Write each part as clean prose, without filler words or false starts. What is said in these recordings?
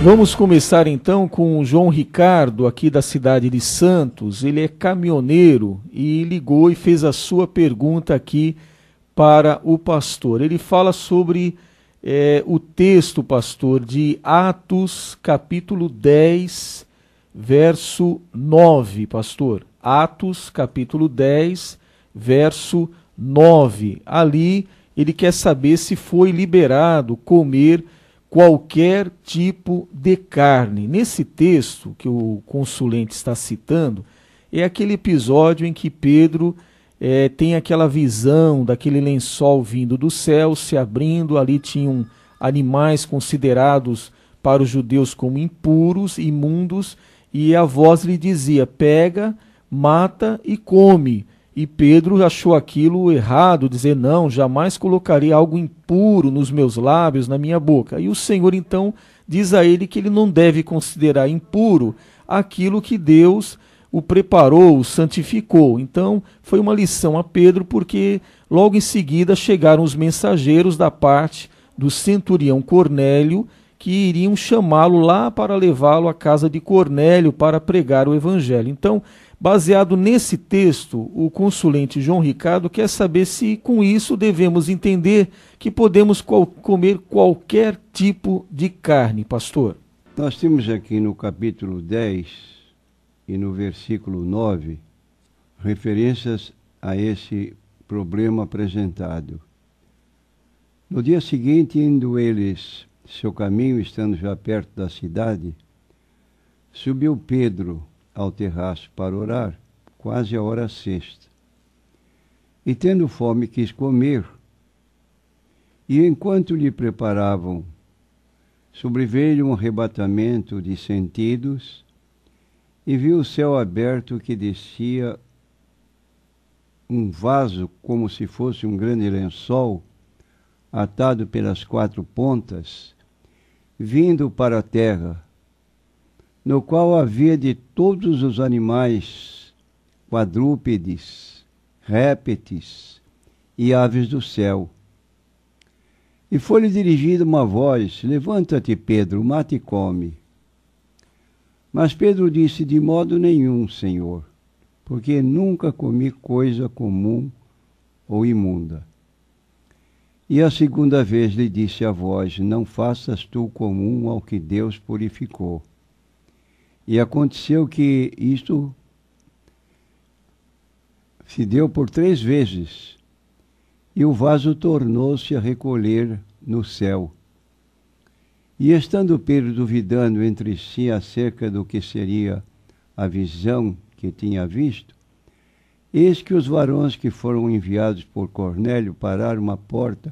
Vamos começar então com o João Ricardo, aqui da cidade de Santos. Ele é caminhoneiro e ligou e fez a sua pergunta aqui para o pastor. Ele fala sobre o texto, pastor, de Atos, capítulo 10, verso 9, pastor. Atos, capítulo 10, verso 9. Ali ele quer saber se foi liberado comer qualquer tipo de carne. Nesse texto que o consulente está citando, é aquele episódio em que Pedro tem aquela visão daquele lençol vindo do céu, se abrindo, ali tinham animais considerados para os judeus como impuros, imundos, e a voz lhe dizia: pega, mata e come. E Pedro achou aquilo errado, dizer: não, jamais colocarei algo impuro nos meus lábios, na minha boca. E o Senhor então diz a ele que ele não deve considerar impuro aquilo que Deus o preparou, o santificou. Então foi uma lição a Pedro, porque logo em seguida chegaram os mensageiros da parte do centurião Cornélio, que iriam chamá-lo lá para levá-lo à casa de Cornélio para pregar o evangelho. Então, baseado nesse texto, o consulente João Ricardo quer saber se com isso devemos entender que podemos comer qualquer tipo de carne, pastor. Nós temos aqui no capítulo 10 e no versículo 9 referências a esse problema apresentado. No dia seguinte, indo eles seu caminho, estando já perto da cidade, subiu Pedro ao terraço para orar, quase a hora sexta. E tendo fome quis comer. E enquanto lhe preparavam, sobreveio um arrebatamento de sentidos, e viu o céu aberto, que descia um vaso como se fosse um grande lençol, atado pelas quatro pontas, vindo para a terra, no qual havia de todos os animais, quadrúpedes, répteis e aves do céu. E foi-lhe dirigida uma voz: levanta-te, Pedro, mata e come. Mas Pedro disse: de modo nenhum, Senhor, porque nunca comi coisa comum ou imunda. E a segunda vez lhe disse a voz: não faças tu comum ao que Deus purificou. E aconteceu que isto se deu por 3 vezes, e o vaso tornou-se a recolher no céu. E estando Pedro duvidando entre si acerca do que seria a visão que tinha visto, eis que os varões que foram enviados por Cornélio pararam à porta,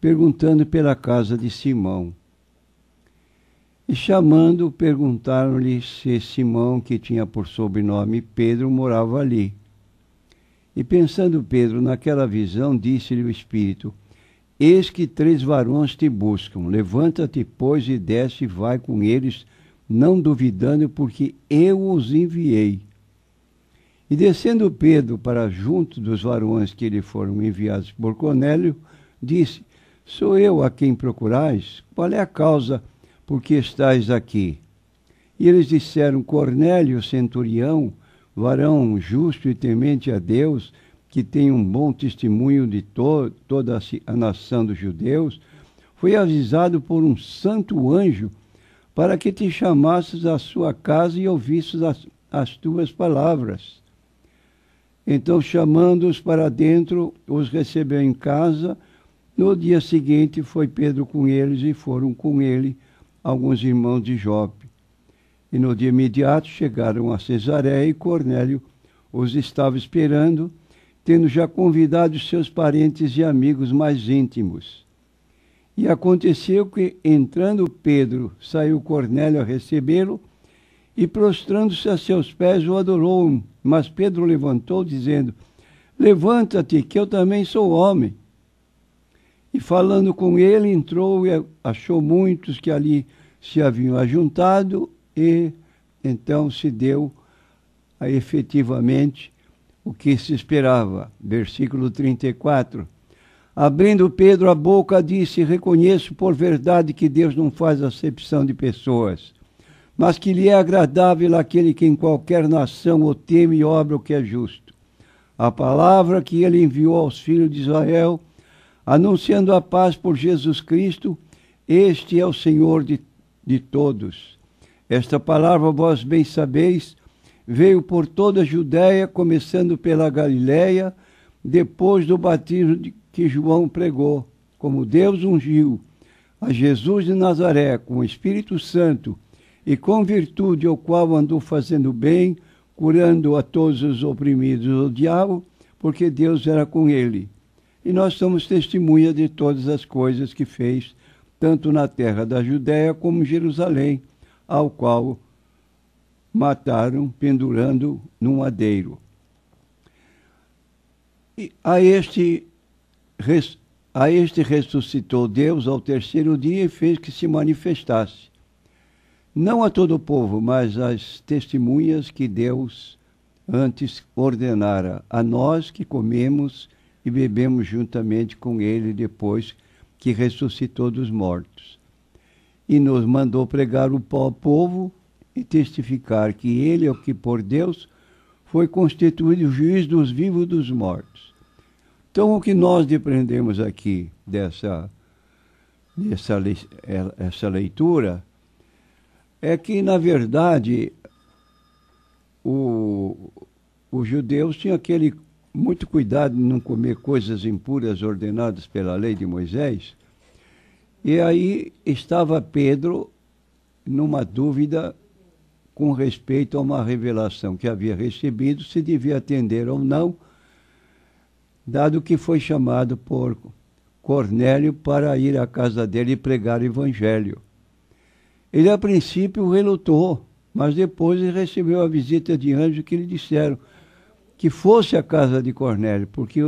perguntando pela casa de Simão. E chamando, perguntaram-lhe se Simão, que tinha por sobrenome Pedro, morava ali. E pensando Pedro naquela visão, disse-lhe o Espírito: eis que 3 varões te buscam. Levanta-te, pois, e desce e vai com eles, não duvidando, porque eu os enviei. E descendo Pedro para junto dos varões que lhe foram enviados por Cornélio, disse: sou eu a quem procurais? Qual é a causa por que estais aqui? E eles disseram: Cornélio, centurião, varão justo e temente a Deus, que tem um bom testemunho de toda a nação dos judeus, foi avisado por um santo anjo para que te chamasses à sua casa e ouvisses as tuas palavras. Então, chamando-os para dentro, os recebeu em casa. No dia seguinte foi Pedro com eles, e foram com ele alguns irmãos de Jope. E no dia imediato chegaram a Cesareia, e Cornélio os estava esperando, tendo já convidado seus parentes e amigos mais íntimos. E aconteceu que, entrando Pedro, saiu Cornélio a recebê-lo, e prostrando-se a seus pés o adorou. Mas Pedro levantou, dizendo: levanta-te, que eu também sou homem. E falando com ele, entrou e achou muitos que ali se haviam ajuntado, e então se deu efetivamente o que se esperava. Versículo 34. Abrindo Pedro a boca, disse: reconheço por verdade que Deus não faz acepção de pessoas, mas que lhe é agradável aquele que em qualquer nação o teme e obra o que é justo. A palavra que ele enviou aos filhos de Israel, anunciando a paz por Jesus Cristo, este é o Senhor de todos. Esta palavra, vós bem sabeis, veio por toda a Judéia, começando pela Galiléia, depois do batismo que João pregou, como Deus ungiu a Jesus de Nazaré com o Espírito Santo e com virtude, ao qual andou fazendo bem, curando a todos os oprimidos do diabo, porque Deus era com ele. E nós somos testemunhas de todas as coisas que fez, tanto na terra da Judéia como em Jerusalém, ao qual mataram, pendurando num madeiro. E a este ressuscitou Deus ao terceiro dia e fez que se manifestasse, não a todo o povo, mas às testemunhas que Deus antes ordenara a nós que comemos e bebemos juntamente com ele depois que ressuscitou dos mortos. E nos mandou pregar o povo e testificar que ele é o que por Deus foi constituído o juiz dos vivos e dos mortos. Então, o que nós depreendemos aqui dessa leitura é que, na verdade, os judeus tinham aquele muito cuidado de não comer coisas impuras ordenadas pela lei de Moisés. E aí estava Pedro numa dúvida com respeito a uma revelação que havia recebido, se devia atender ou não, dado que foi chamado por Cornélio para ir à casa dele e pregar o evangelho. Ele, a princípio, relutou, mas depois ele recebeu a visita de anjos que lhe disseram que fosse à casa de Cornélio, porque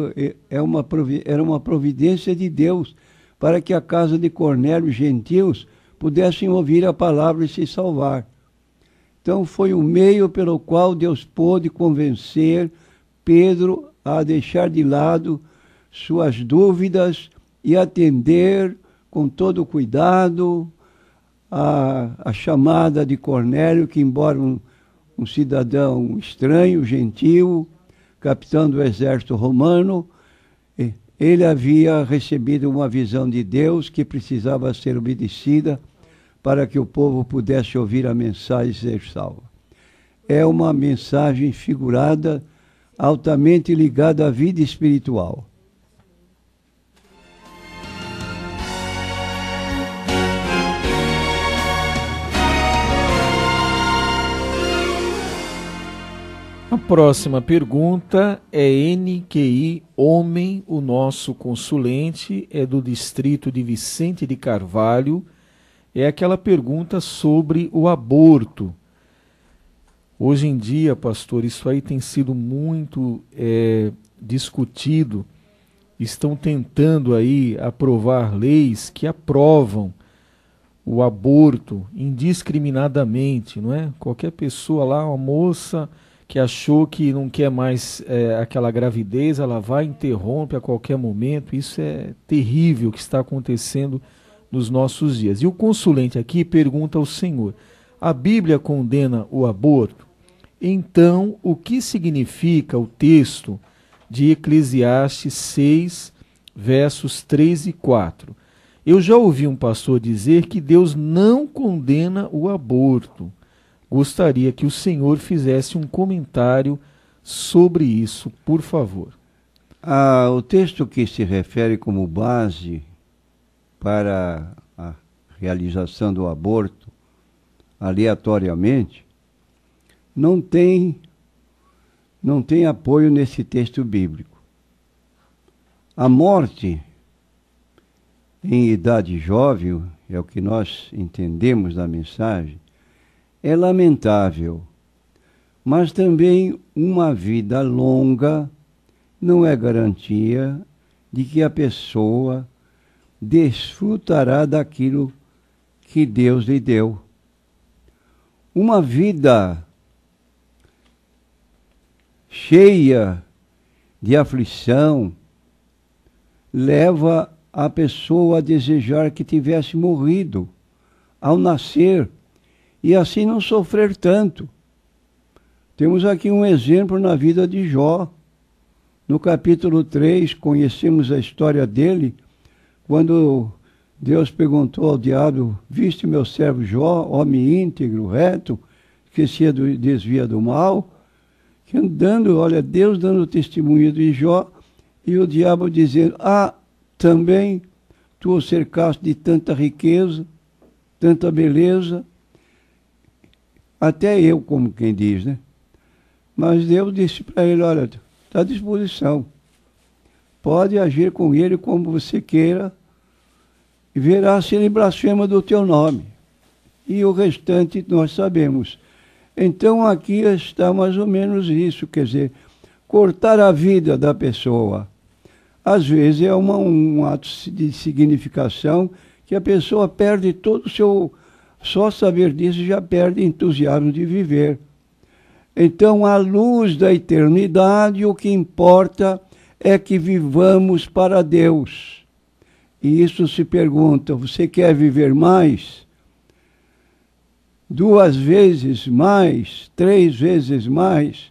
era uma providência de Deus para que a casa de Cornélio, os gentios, pudessem ouvir a palavra e se salvar. Então foi um meio pelo qual Deus pôde convencer Pedro a deixar de lado suas dúvidas e atender com todo cuidado a chamada de Cornélio, que embora um cidadão estranho, gentil, capitão do exército romano, ele havia recebido uma visão de Deus que precisava ser obedecida para que o povo pudesse ouvir a mensagem e ser salvo. É uma mensagem figurada, altamente ligada à vida espiritual. A próxima pergunta é NQI Homem, o nosso consulente, é do distrito de Vicente de Carvalho. É aquela pergunta sobre o aborto. Hoje em dia, pastor, isso aí tem sido muito discutido. Estão tentando aí aprovar leis que aprovam o aborto indiscriminadamente, não é? Qualquer pessoa lá, uma moça que achou que não quer mais aquela gravidez, ela vai e interrompe a qualquer momento. Isso é terrível o que está acontecendo nos nossos dias. E o consulente aqui pergunta ao Senhor: a Bíblia condena o aborto? Então, o que significa o texto de Eclesiastes 6, versos 3 e 4? Eu já ouvi um pastor dizer que Deus não condena o aborto. Gostaria que o senhor fizesse um comentário sobre isso, por favor. O texto que se refere como base para a realização do aborto, aleatoriamente, não tem apoio nesse texto bíblico. A morte em idade jovem, é o que nós entendemos da mensagem, é lamentável, mas também uma vida longa não é garantia de que a pessoa desfrutará daquilo que Deus lhe deu. Uma vida cheia de aflição, leva a pessoa a desejar que tivesse morrido ao nascer e assim não sofrer tanto. Temos aqui um exemplo na vida de Jó. No capítulo 3, conhecemos a história dele, quando Deus perguntou ao diabo: viste meu servo Jó, homem íntegro, reto, que se desvia do mal? Que andando, olha, Deus dando testemunho de Jó, e o diabo dizendo: também tu o cercaste de tanta riqueza, tanta beleza, até eu, como quem diz, né? Mas Deus disse para ele: olha, está à disposição, pode agir com ele como você queira, e verá se ele blasfema do teu nome. E o restante nós sabemos. Então aqui está mais ou menos isso, quer dizer, cortar a vida da pessoa. Às vezes é um ato de significação que a pessoa perde todo o seu... Só saber disso já perde entusiasmo de viver. Então, à luz da eternidade, o que importa é que vivamos para Deus. E isso se pergunta: você quer viver mais? 2 vezes mais? 3 vezes mais?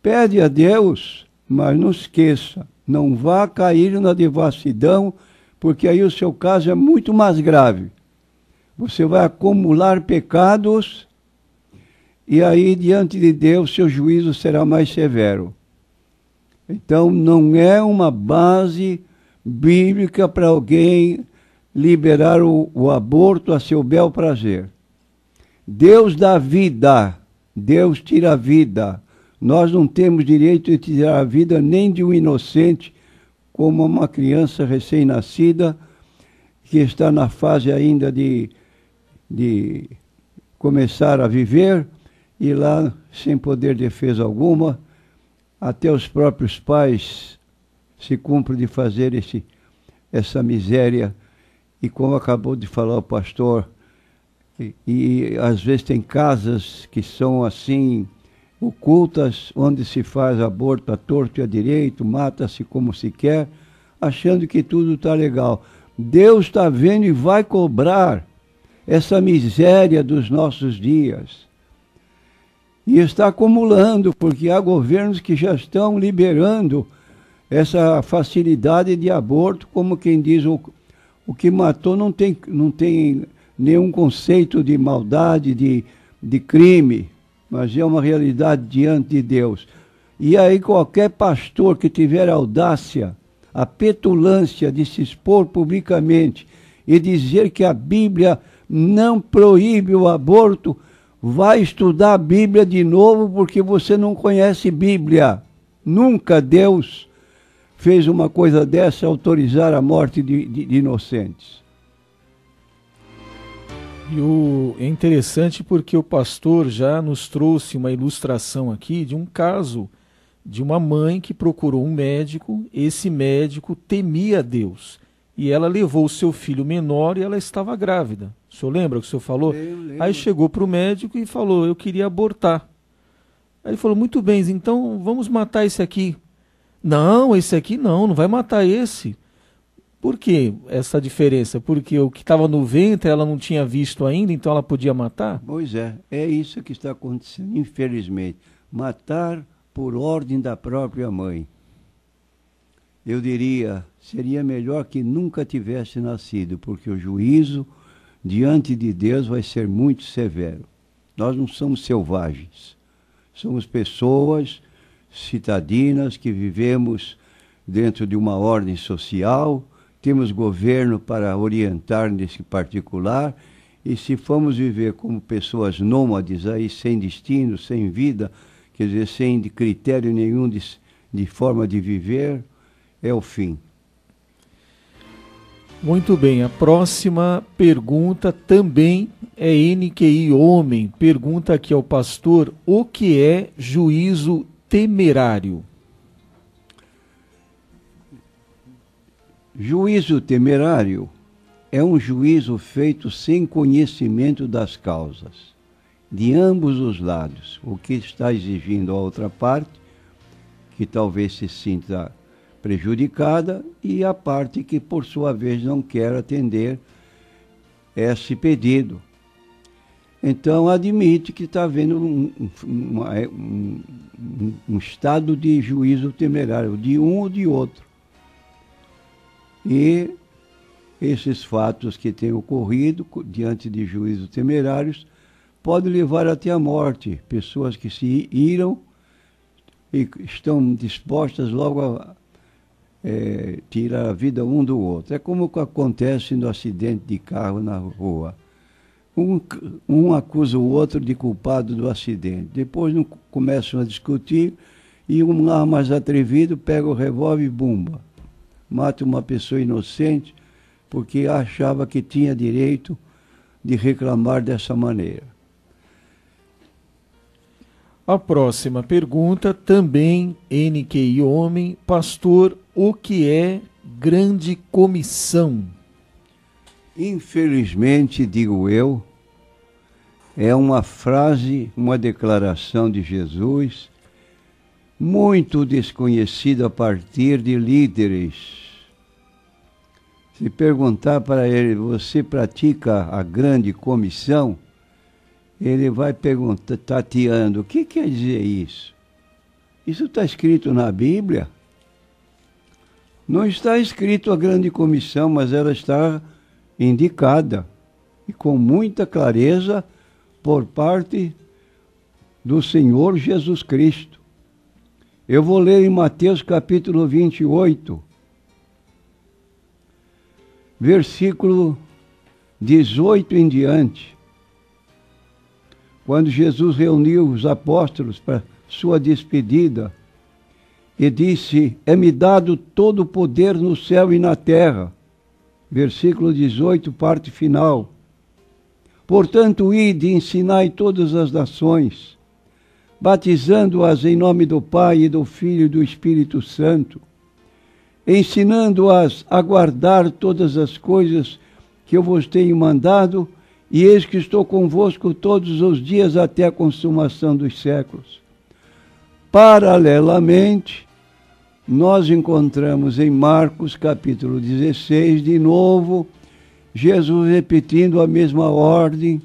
Pede a Deus, mas não esqueça, não vá cair na devassidão, porque aí o seu caso é muito mais grave. Você vai acumular pecados e aí, diante de Deus, seu juízo será mais severo. Então, não é uma base bíblica para alguém liberar o aborto a seu bel prazer. Deus dá vida, Deus tira a vida. Nós não temos direito de tirar a vida nem de um inocente, como uma criança recém-nascida, que está na fase ainda de começar a viver, e lá, sem poder de defesa alguma, até os próprios pais se cumprem de fazer essa miséria. E como acabou de falar o pastor, e às vezes tem casas que são assim, ocultas, onde se faz aborto à torto e à direito, mata-se como se quer, achando que tudo está legal. Deus está vendo e vai cobrar essa miséria dos nossos dias. E está acumulando, porque há governos que já estão liberando essa facilidade de aborto, como quem diz, o que matou não tem nenhum conceito de maldade, de crime, mas é uma realidade diante de Deus. E aí qualquer pastor que tiver a audácia, a petulância de se expor publicamente e dizer que a Bíblia não proíbe o aborto, vai estudar a Bíblia de novo, porque você não conhece Bíblia. Nunca Deus fez uma coisa dessa, autorizar a morte de inocentes. É interessante porque o pastor já nos trouxe uma ilustração aqui de um caso de uma mãe que procurou um médico. Esse médico temia Deus e ela levou o seu filho menor e ela estava grávida. O senhor lembra o que o senhor falou? Eu lembro. Aí chegou para o médico e falou: eu queria abortar. Aí ele falou: muito bem, então vamos matar esse aqui. Não, esse aqui não vai matar esse. Por que essa diferença? Porque o que estava no ventre ela não tinha visto ainda, então ela podia matar? Pois é isso que está acontecendo, infelizmente. Matar por ordem da própria mãe. Eu diria, seria melhor que nunca tivesse nascido, porque o juízo diante de Deus vai ser muito severo. Nós não somos selvagens, somos pessoas citadinas que vivemos dentro de uma ordem social, temos governo para orientar nesse particular, e se formos viver como pessoas nômades, aí, sem destino, sem vida, quer dizer, sem critério nenhum de forma de viver, é o fim. Muito bem, a próxima pergunta também é NQI Homem. Pergunta aqui ao pastor: o que é juízo temerário? Juízo temerário é um juízo feito sem conhecimento das causas, de ambos os lados, o que está exigindo a outra parte, que talvez se sinta prejudicada e a parte que, por sua vez, não quer atender esse pedido. Então, admite que está havendo um estado de juízo temerário, de um ou de outro. E esses fatos que têm ocorrido diante de juízos temerários podem levar até a morte. Pessoas que se iram e estão dispostas logo a tirar a vida um do outro. É como acontece no acidente de carro na rua. Um acusa o outro de culpado do acidente. Depois começam a discutir e um lá mais atrevido pega o revólver e bumba. Mata uma pessoa inocente porque achava que tinha direito de reclamar dessa maneira. A próxima pergunta, também NQI Homem. Pastor, o que é grande comissão? Infelizmente, digo eu, é uma frase, uma declaração de Jesus muito desconhecida a partir de líderes. Se perguntar para ele, você pratica a grande comissão? Ele vai perguntar, tateando, o que quer dizer isso? Isso está escrito na Bíblia? Não está escrito a grande comissão, mas ela está indicada, e com muita clareza, por parte do Senhor Jesus Cristo. Eu vou ler em Mateus capítulo 28, versículo 18 em diante. Quando Jesus reuniu os apóstolos para sua despedida, e disse, é-me dado todo o poder no céu e na terra. Versículo 18, parte final. Portanto, ide e ensinai todas as nações, batizando-as em nome do Pai e do Filho e do Espírito Santo, ensinando-as a guardar todas as coisas que eu vos tenho mandado, e eis que estou convosco todos os dias até a consumação dos séculos. Paralelamente, nós encontramos em Marcos capítulo 16, de novo, Jesus repetindo a mesma ordem,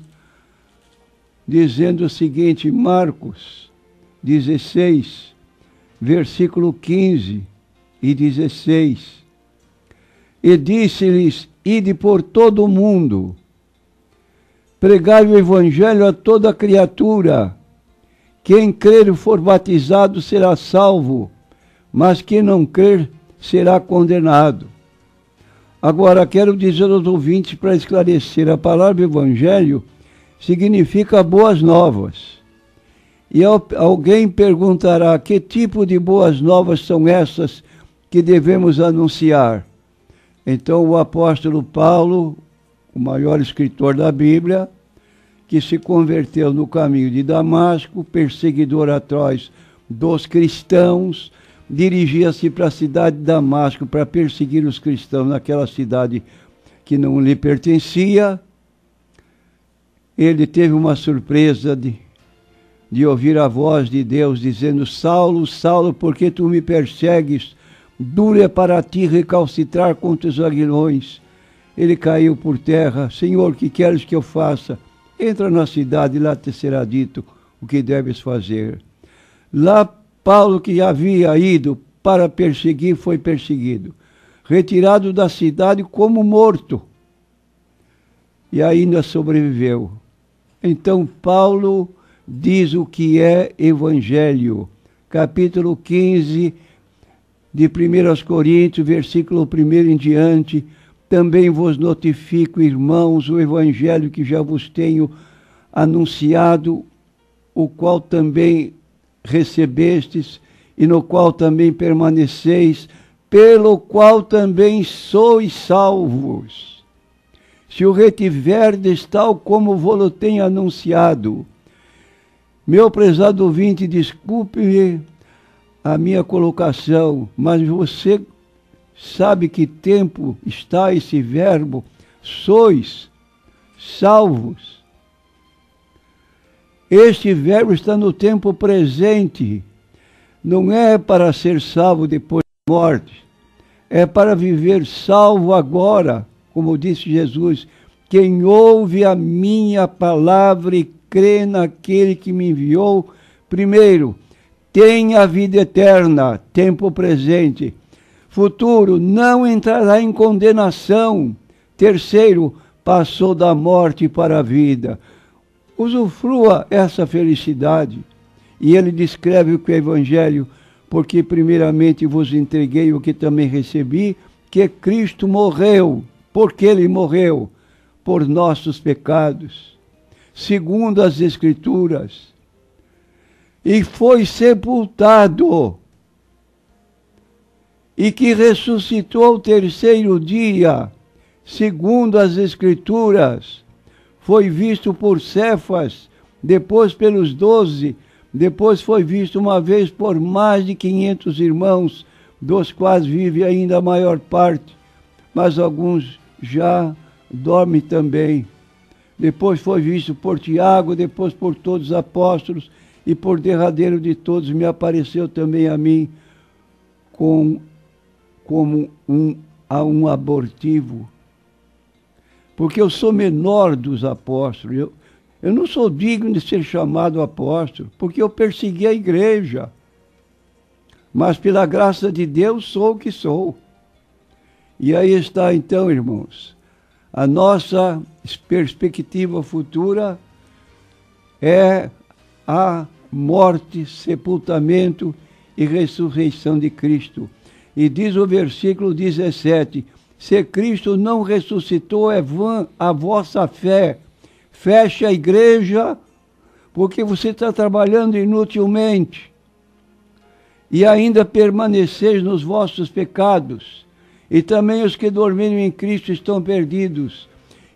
dizendo o seguinte, Marcos 16, versículo 15 e 16. E disse-lhes, ide por todo o mundo, pregai o evangelho a toda criatura. Quem crer e for batizado será salvo, mas quem não crer será condenado. Agora, quero dizer aos ouvintes, para esclarecer, a palavra evangelho significa boas novas. E alguém perguntará, que tipo de boas novas são essas que devemos anunciar? Então, o apóstolo Paulo, o maior escritor da Bíblia, que se converteu no caminho de Damasco, perseguidor atroz dos cristãos, dirigia-se para a cidade de Damasco para perseguir os cristãos naquela cidade que não lhe pertencia. Ele teve uma surpresa de ouvir a voz de Deus dizendo, Saulo, Saulo, por que tu me persegues? Duro é para ti recalcitrar contra os aguilhões. Ele caiu por terra. Senhor, que queres que eu faça? Entra na cidade e lá te será dito o que deves fazer. Lá Paulo, que havia ido para perseguir, foi perseguido. Retirado da cidade como morto. E ainda sobreviveu. Então Paulo diz o que é evangelho. Capítulo 15 de 1 Coríntios, versículo 1 em diante. Também vos notifico, irmãos, o evangelho que já vos tenho anunciado, o qual também recebestes e no qual também permaneceis, pelo qual também sois salvos. Se o retiverdes tal como vos tenho anunciado. Meu prezado ouvinte, desculpe-me a minha colocação, mas você sabe que tempo está esse verbo, sois salvos. Este verbo está no tempo presente, não é para ser salvo depois da morte. é para viver salvo agora, como disse Jesus, quem ouve a minha palavra e crê naquele que me enviou, primeiro, tem a vida eterna, tempo presente. Futuro, não entrará em condenação. Terceiro, passou da morte para a vida. Usufrua essa felicidade. E ele descreve o que é o Evangelho, porque primeiramente vos entreguei o que também recebi, que Cristo morreu. Porque ele morreu? Por nossos pecados, segundo as Escrituras, e foi sepultado, e que ressuscitou ao terceiro dia, segundo as Escrituras, foi visto por Cefas, depois pelos 12, depois foi visto uma vez por mais de 500 irmãos, dos quais vive ainda a maior parte, mas alguns já dormem também. Depois foi visto por Tiago, depois por todos os apóstolos, e por derradeiro de todos me apareceu também a mim como um abortivo. Porque eu sou menor dos apóstolos. Eu não sou digno de ser chamado apóstolo, porque eu persegui a igreja. Mas pela graça de Deus sou o que sou. E aí está então, irmãos, a nossa perspectiva futura é a morte, sepultamento e ressurreição de Cristo. E diz o versículo 17, se Cristo não ressuscitou, é vã a vossa fé. Feche a igreja, porque você está trabalhando inutilmente. E ainda permaneceis nos vossos pecados. E também os que dormiram em Cristo estão perdidos.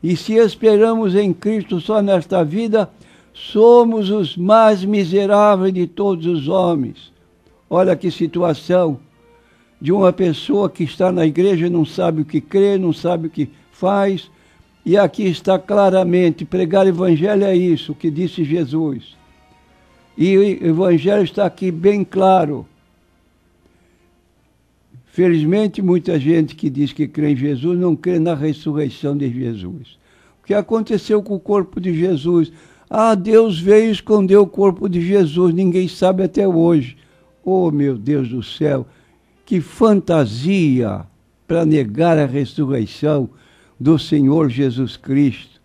E se esperamos em Cristo só nesta vida, somos os mais miseráveis de todos os homens. Olha que situação de uma pessoa que está na igreja e não sabe o que crê, não sabe o que faz. E aqui está claramente, pregar o evangelho é isso, que disse Jesus. E o evangelho está aqui bem claro. Felizmente, muita gente que diz que crê em Jesus não crê na ressurreição de Jesus. O que aconteceu com o corpo de Jesus? Ah, Deus veio e escondeu o corpo de Jesus, ninguém sabe até hoje. Oh, meu Deus do céu, que fantasia para negar a ressurreição do Senhor Jesus Cristo.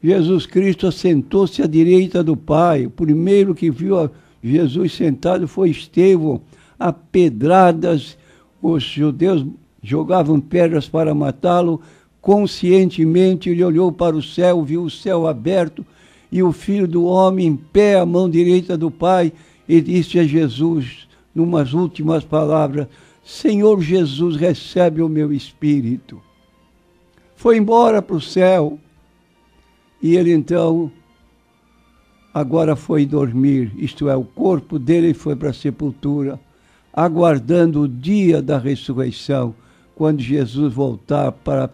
Jesus Cristo assentou-se à direita do Pai. O primeiro que viu Jesus sentado foi Estevão. A pedradas, os judeus jogavam pedras para matá-lo. Conscientemente ele olhou para o céu, viu o céu aberto e o Filho do Homem em pé à mão direita do Pai e disse a Jesus, numas últimas palavras, Senhor Jesus, recebe o meu espírito. Foi embora para o céu e ele então agora foi dormir, isto é, o corpo dele foi para a sepultura, aguardando o dia da ressurreição, quando Jesus voltar para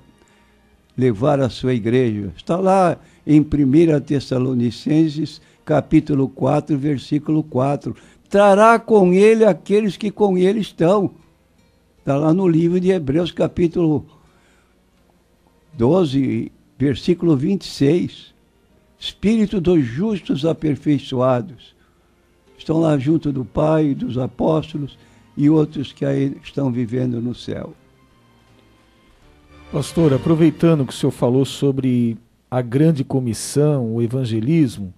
levar a sua igreja. Está lá em 1 Tessalonicenses, capítulo 4, versículo 4. Trará com ele aqueles que com ele estão. Está lá no livro de Hebreus, capítulo 12, versículo 26. Espírito dos justos aperfeiçoados. Estão lá junto do Pai, dos apóstolos e outros que aí estão vivendo no céu. Pastor, aproveitando que o senhor falou sobre a grande comissão, o evangelismo,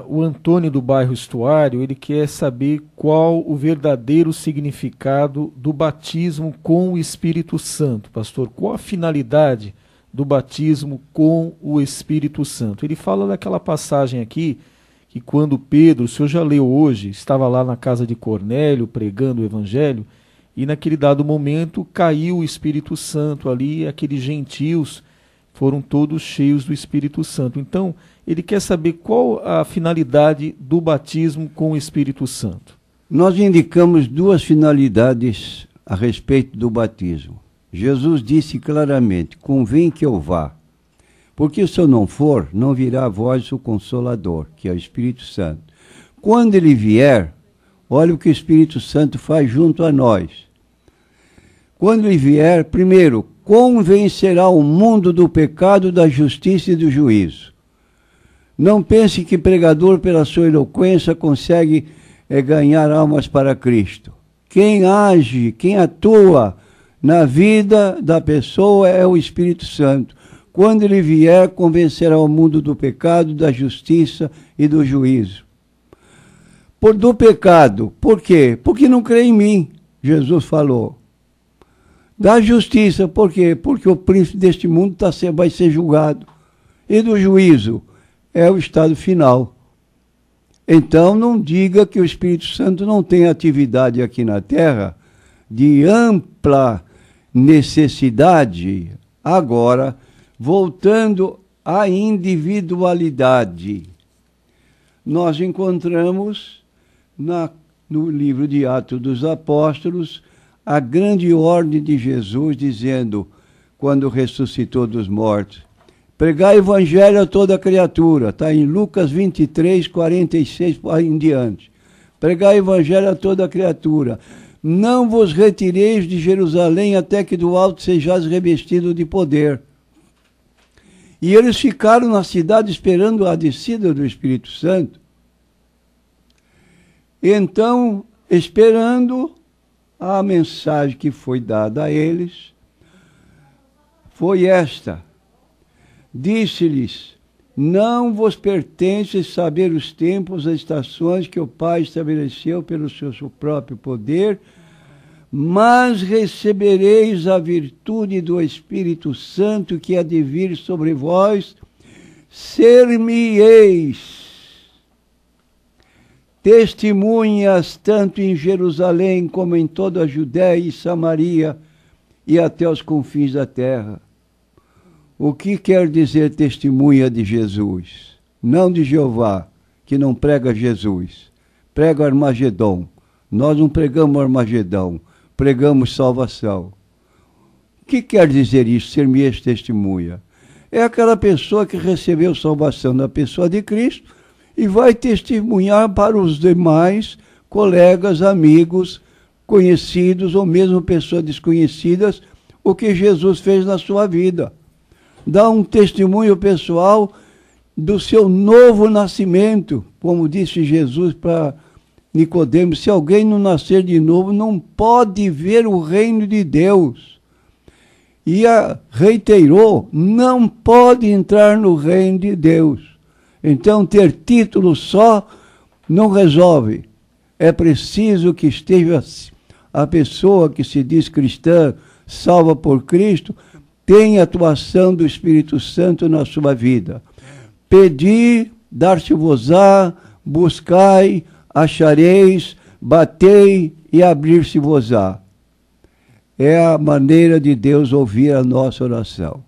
o Antônio do bairro Estuário, ele quer saber qual o verdadeiro significado do batismo com o Espírito Santo. Pastor, qual a finalidade do batismo com o Espírito Santo? Ele fala daquela passagem aqui, que quando Pedro, o senhor já leu hoje, estava lá na casa de Cornélio pregando o evangelho, e naquele dado momento caiu o Espírito Santo ali, e aqueles gentios foram todos cheios do Espírito Santo. Então, ele quer saber qual a finalidade do batismo com o Espírito Santo. Nós indicamos duas finalidades a respeito do batismo. Jesus disse claramente, convém que eu vá, porque se eu não for, não virá a vós o Consolador, que é o Espírito Santo. Quando ele vier, olha o que o Espírito Santo faz junto a nós. Quando ele vier, primeiro, convencerá o mundo do pecado, da justiça e do juízo. Não pense que pregador, pela sua eloquência, consegue ganhar almas para Cristo. Quem age, quem atua na vida da pessoa é o Espírito Santo. Quando ele vier, convencerá o mundo do pecado, da justiça e do juízo. Do pecado, por quê? Porque não crê em mim, Jesus falou. Da justiça, por quê? Porque o príncipe deste mundo vai ser julgado. E do juízo, é o estado final. Então, não diga que o Espírito Santo não tem atividade aqui na Terra de ampla necessidade. Agora, voltando à individualidade, nós encontramos no livro de Atos dos Apóstolos a grande ordem de Jesus, dizendo, quando ressuscitou dos mortos, pregar o evangelho a toda criatura. Está em Lucas 23, 46 em diante. Pregar o evangelho a toda criatura. Não vos retireis de Jerusalém até que do alto sejais revestidos de poder. E eles ficaram na cidade esperando a descida do Espírito Santo. Então, esperando, a mensagem que foi dada a eles foi esta. Disse-lhes, não vos pertence saber os tempos, as estações que o Pai estabeleceu pelo seu próprio poder, mas recebereis a virtude do Espírito Santo que há de vir sobre vós, ser-me-eis testemunhas tanto em Jerusalém como em toda a Judéia e Samaria e até os confins da terra. O que quer dizer testemunha de Jesus? Não de Jeová, que não prega Jesus. Prega Armagedon. Nós não pregamos Armagedão, pregamos salvação. O que quer dizer isso, ser-me-eis testemunha? É aquela pessoa que recebeu salvação da pessoa de Cristo e vai testemunhar para os demais colegas, amigos, conhecidos ou mesmo pessoas desconhecidas o que Jesus fez na sua vida. Dá um testemunho pessoal do seu novo nascimento, como disse Jesus para Nicodemos, se alguém não nascer de novo, não pode ver o reino de Deus. E reiterou, não pode entrar no reino de Deus. Então, ter título só não resolve. É preciso que esteja a pessoa que se diz cristã, salva por Cristo, tenha atuação do Espírito Santo na sua vida. Pedi, dar-se-vos-á, buscai, achareis, batei e abrir-se-vos-á. É a maneira de Deus ouvir a nossa oração.